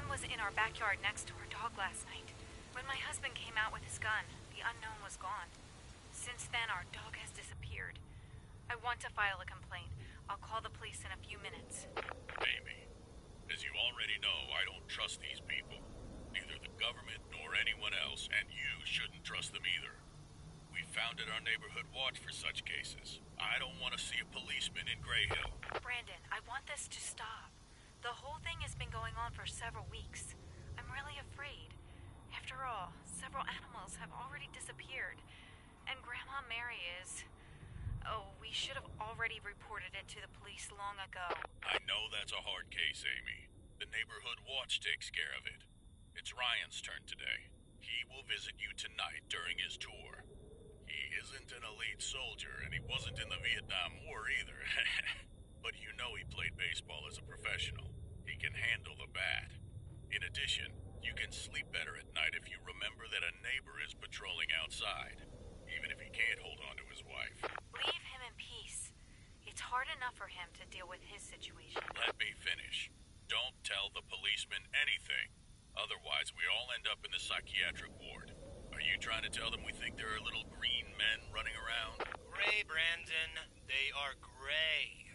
Someone was in our backyard next to our dog last night. When my husband came out with his gun, the unknown was gone. Since then, our dog has disappeared. I want to file a complaint. I'll call the police in a few minutes. Amy, as you already know, I don't trust these people. Neither the government nor anyone else, and you shouldn't trust them either. We founded our neighborhood watch for such cases. I don't want to see a policeman in Greyhill. Brandon, I want this to stop. The whole thing has been going on for several weeks. I'm really afraid. After all, several animals have already disappeared. And Grandma Mary is... Oh, we should have already reported it to the police long ago. I know that's a hard case, Amy. The neighborhood watch takes care of it. It's Ryan's turn today. He will visit you tonight during his tour. He isn't an elite soldier, and he wasn't in the Vietnam War either. But you know he played baseball as a professional. He can handle the bat. In addition, you can sleep better at night if you remember that a neighbor is patrolling outside, even if he can't hold on to his wife. Leave him in peace. It's hard enough for him to deal with his situation. Let me finish. Don't tell the policeman anything. Otherwise, we all end up in the psychiatric ward. Are you trying to tell them we think there are little green men running around? Gray, Brandon. They are gray.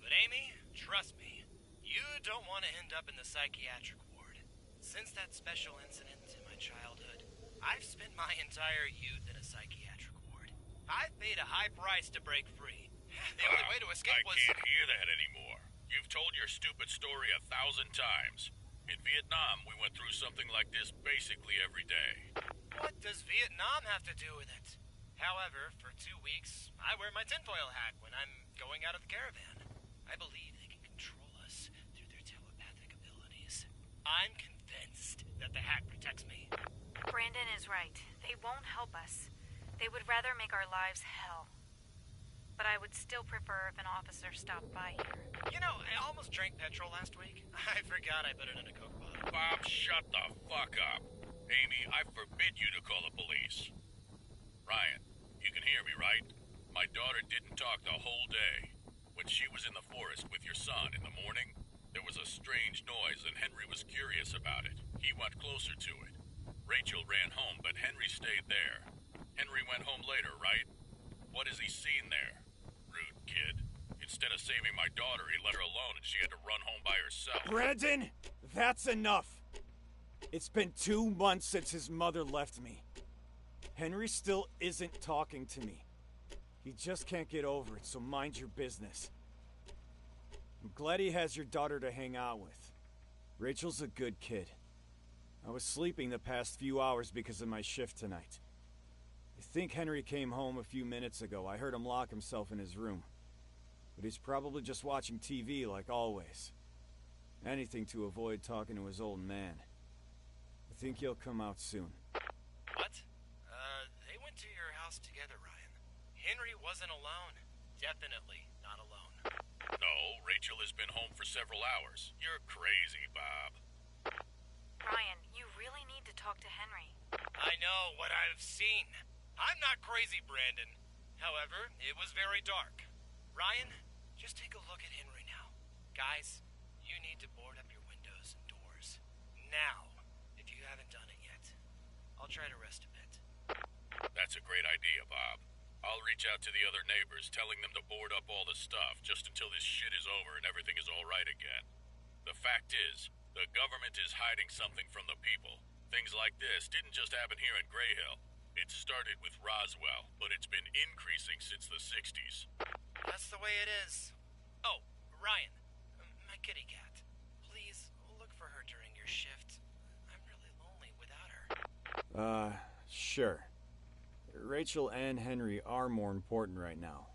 But Amy, trust me, you don't want to end up in the psychiatric ward. Since that special incident in my childhood, I've spent my entire youth in a psychiatric ward. I've paid a high price to break free. The only way to escape was... I can't hear that anymore. You've told your stupid story 1,000 times. In Vietnam, we went through something like this basically every day. What does Vietnam have to do with it? However, for 2 weeks, I wear my tinfoil hat when I'm going out of the caravan. I believe they can control us through their telepathic abilities. I'm convinced that the hat protects me. Brandon is right. They won't help us. They would rather make our lives hell. But I would still prefer if an officer stopped by here. You know, I almost drank petrol last week. I forgot I put it in a Coke bottle. Bob, shut the fuck up. Amy, I forbid you to call the police. Ryan, you can hear me, right? My daughter didn't talk the whole day. When she was in the forest with your son in the morning, there was a strange noise and Henry was curious about it. He went closer to it. Rachel ran home, but Henry stayed there. Henry went home later, right? What has he seen there? Rude kid. Instead of saving my daughter, he let her alone and she had to run home by herself. Brandon, that's enough. It's been 2 months since his mother left me. Henry still isn't talking to me. He just can't get over it, so mind your business. I'm glad he has your daughter to hang out with. Rachel's a good kid. I was sleeping the past few hours because of my shift tonight. I think Henry came home a few minutes ago. I heard him lock himself in his room. But he's probably just watching TV like always. Anything to avoid talking to his old man. I think he'll come out soon. What? They went to your house together, Ryan. Henry wasn't alone. Definitely not alone. No, Rachel has been home for several hours. You're crazy, Bob. Ryan, you really need to talk to Henry. I know what I've seen. I'm not crazy, Brandon. However, it was very dark. Ryan, just take a look at Henry now. Guys, you need to board up your windows and doors. Now, if you haven't done it yet. I'll try to rest a bit. That's a great idea, Bob. I'll reach out to the other neighbors, telling them to board up all the stuff just until this shit is over and everything is all right again. The fact is, the government is hiding something from the people. Things like this didn't just happen here in Greyhill. It started with Roswell, but it's been increasing since the 60s. That's the way it is. Oh, Ryan, my kitty cat. Please look for her during your shift. I'm really lonely without her. Sure. Rachel and Henry are more important right now.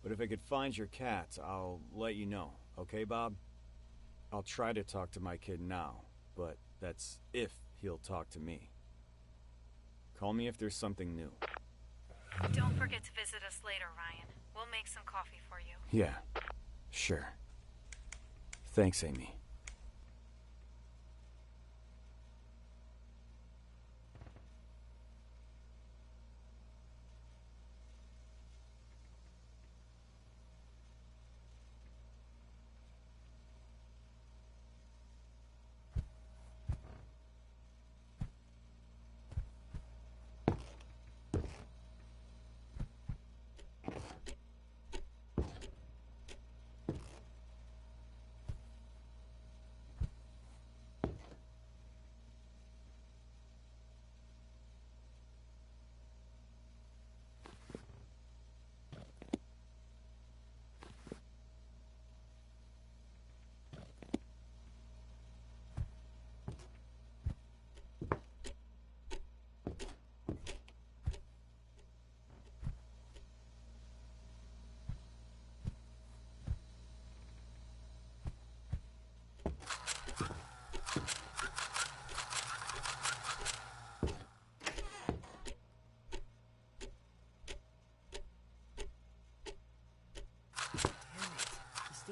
But if I could find your cat, I'll let you know. Okay, Bob? I'll try to talk to my kid now, but that's if he'll talk to me. Call me if there's something new. Don't forget to visit us later, Ryan. We'll make some coffee for you. Yeah, sure. Thanks, Amy.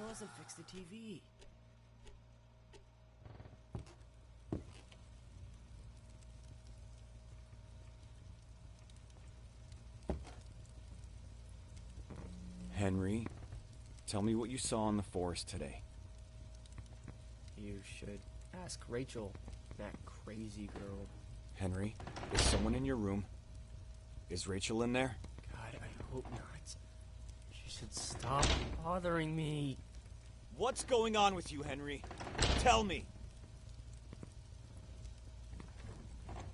hasn't fixed the TV. Henry, tell me what you saw in the forest today. You should ask Rachel, that crazy girl. Henry, is someone in your room? Is Rachel in there? God, I hope not. She should stop bothering me. What's going on with you, Henry? Tell me.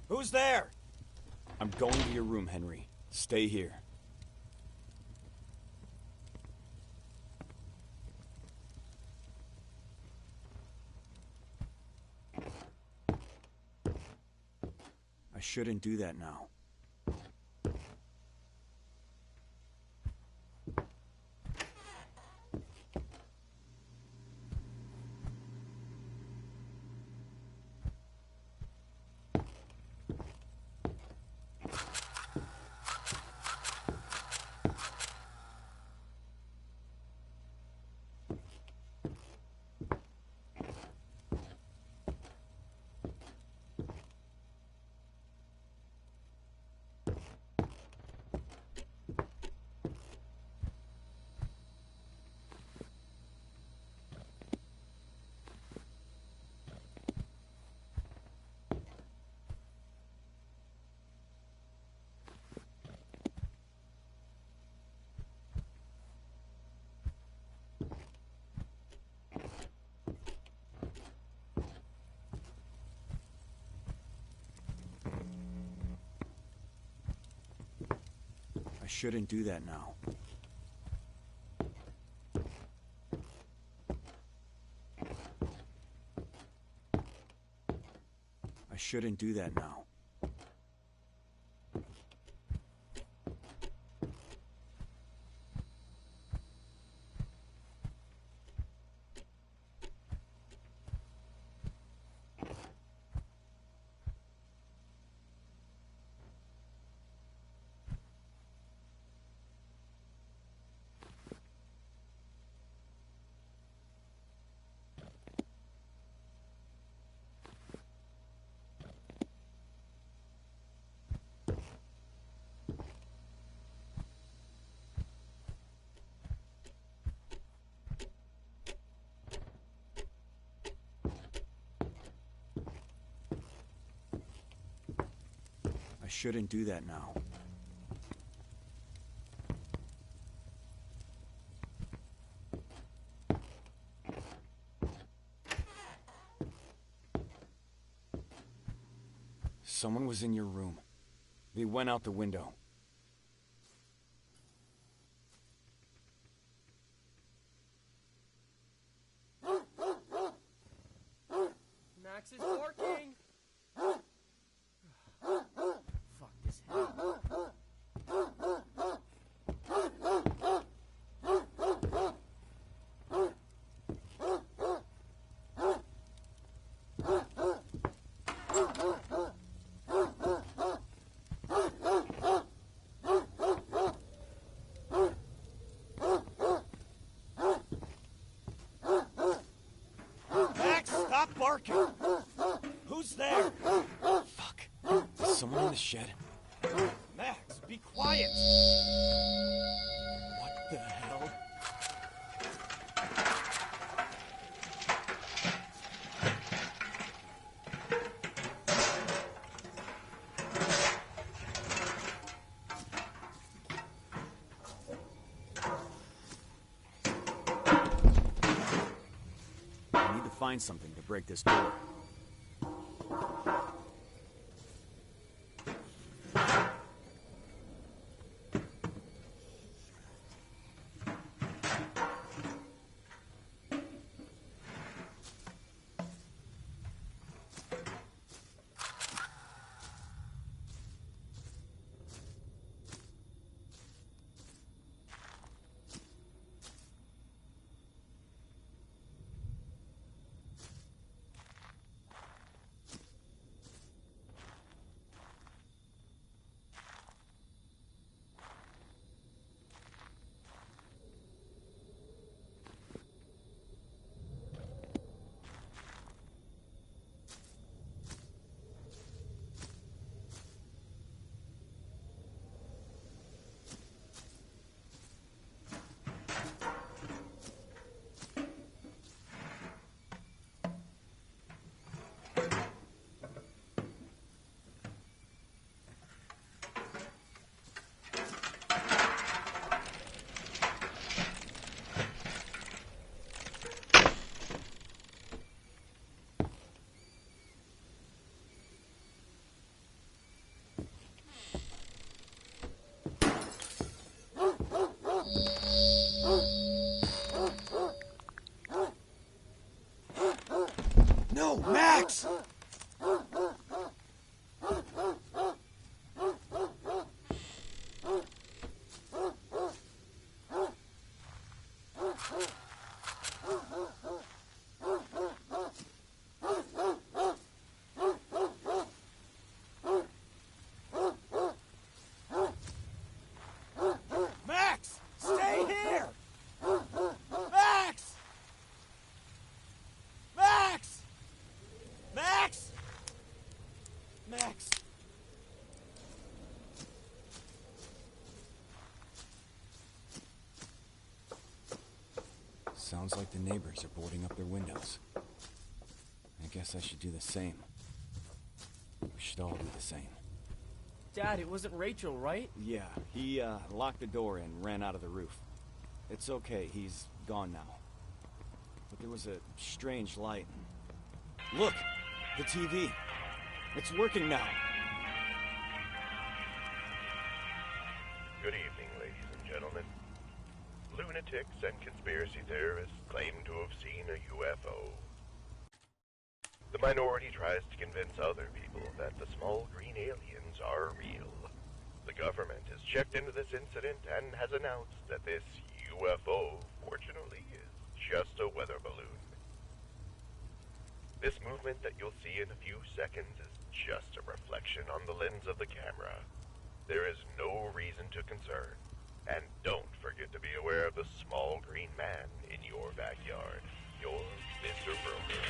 Who's there? I'm going to your room, Henry. Stay here. I shouldn't do that now. I shouldn't do that now. I shouldn't do that now. I shouldn't do that now. Someone was in your room. They went out the window. Max is barking! Fuck this hell. Max, stop barking! Who's there? Fuck. Is someone in the shed? Max, be quiet! What the hell? I need to find something to break this door. No, Max! Max! Stay here! Max! Max! Max! Max! Sounds like the neighbors are boarding up their windows. I guess I should do the same. We should all do the same. Dad, it wasn't Rachel, right? Yeah, he locked the door and ran out of the roof. It's okay, he's gone now. But there was a strange light. Look! The TV! It's working now! Good evening, ladies and gentlemen. Lunatics and conspiracy theorists claim to have seen a UFO. The minority tries to convince other people that the small green aliens are real. The government has checked into this incident and has announced that this UFO, fortunately, is just a weather balloon. This movement that you'll see in a few seconds is just a reflection on the lens of the camera. There is no reason to concern. And don't forget to be aware of the small green man in your backyard. You're Mr. Broker.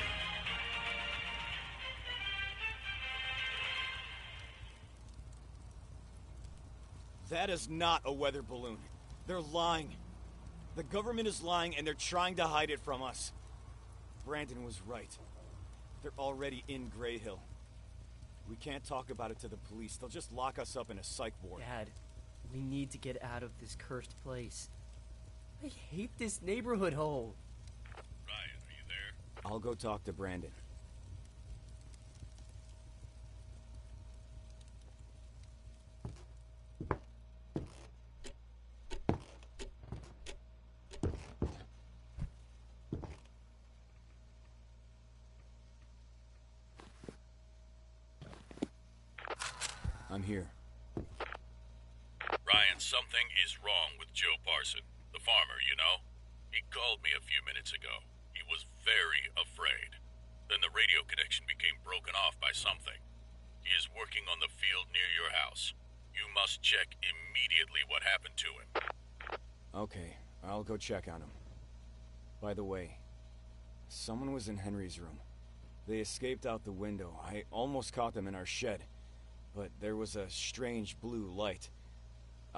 That is not a weather balloon. They're lying. The government is lying and they're trying to hide it from us. Brandon was right. They're already in Greyhill. We can't talk about it to the police. They'll just lock us up in a psych ward. Dad, we need to get out of this cursed place. I hate this neighborhood hole. Ryan, are you there? I'll go talk to Brandon. I'm here. Ryan, something is wrong with Joe Parson, the farmer, you know? He called me a few minutes ago. He was very afraid. Then the radio connection became broken off by something. He is working on the field near your house. You must check immediately what happened to him. Okay, I'll go check on him. By the way, someone was in Henry's room. They escaped out the window. I almost caught them in our shed. But there was a strange blue light.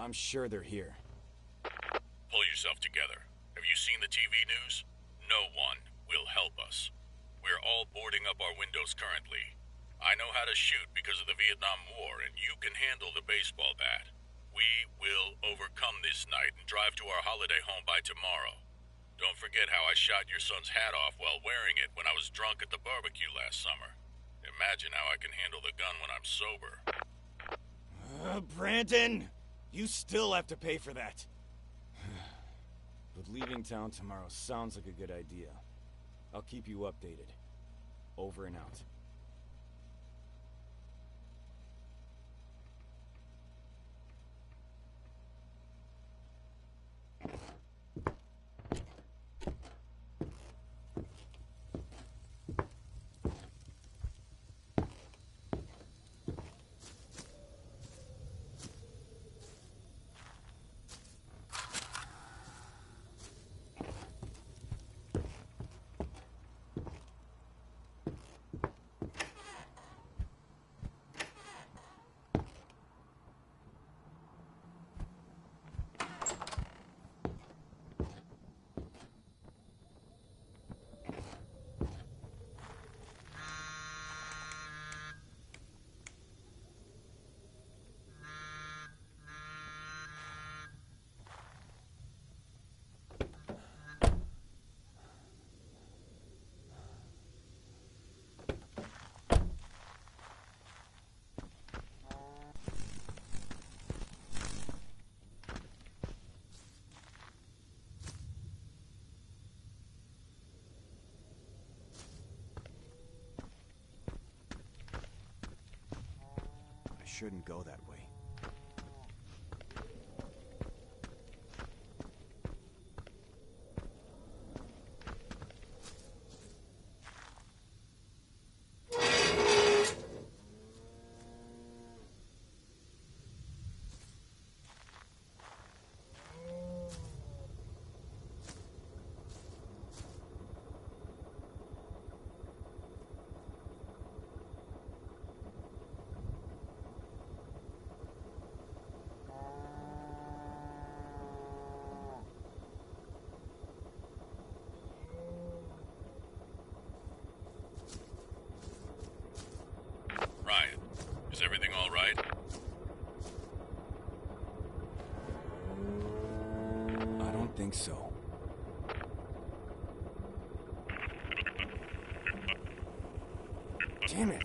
I'm sure they're here. Pull yourself together. Have you seen the TV news? No one will help us. We're all boarding up our windows currently. I know how to shoot because of the Vietnam War, and you can handle the baseball bat. We will overcome this night and drive to our holiday home by tomorrow. Don't forget how I shot your son's hat off while wearing it when I was drunk at the barbecue last summer. Imagine how I can handle the gun when I'm sober. Brandon! You still have to pay for that. But leaving town tomorrow sounds like a good idea. I'll keep you updated. Over and out. shouldn't go that way. Ryan, is everything all right? I don't think so. Damn it!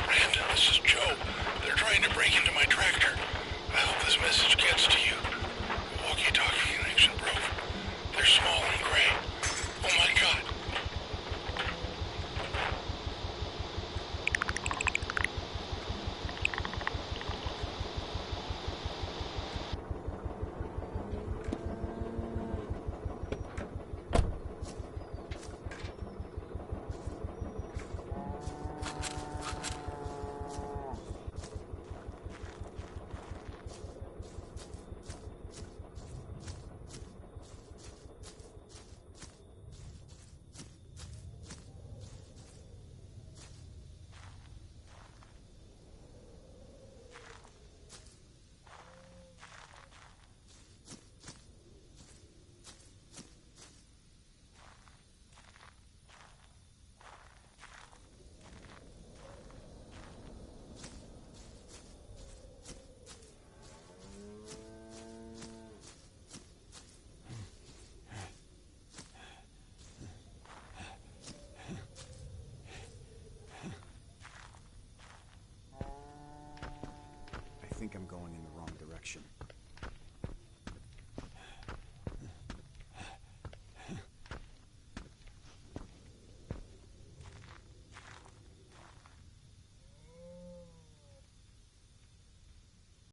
Brandon, this is Joe. They're trying to break into my tractor. I hope this message gets to you. Walkie-talkie connection broke. They're small and gray. Oh my god. I think I'm going in the wrong direction.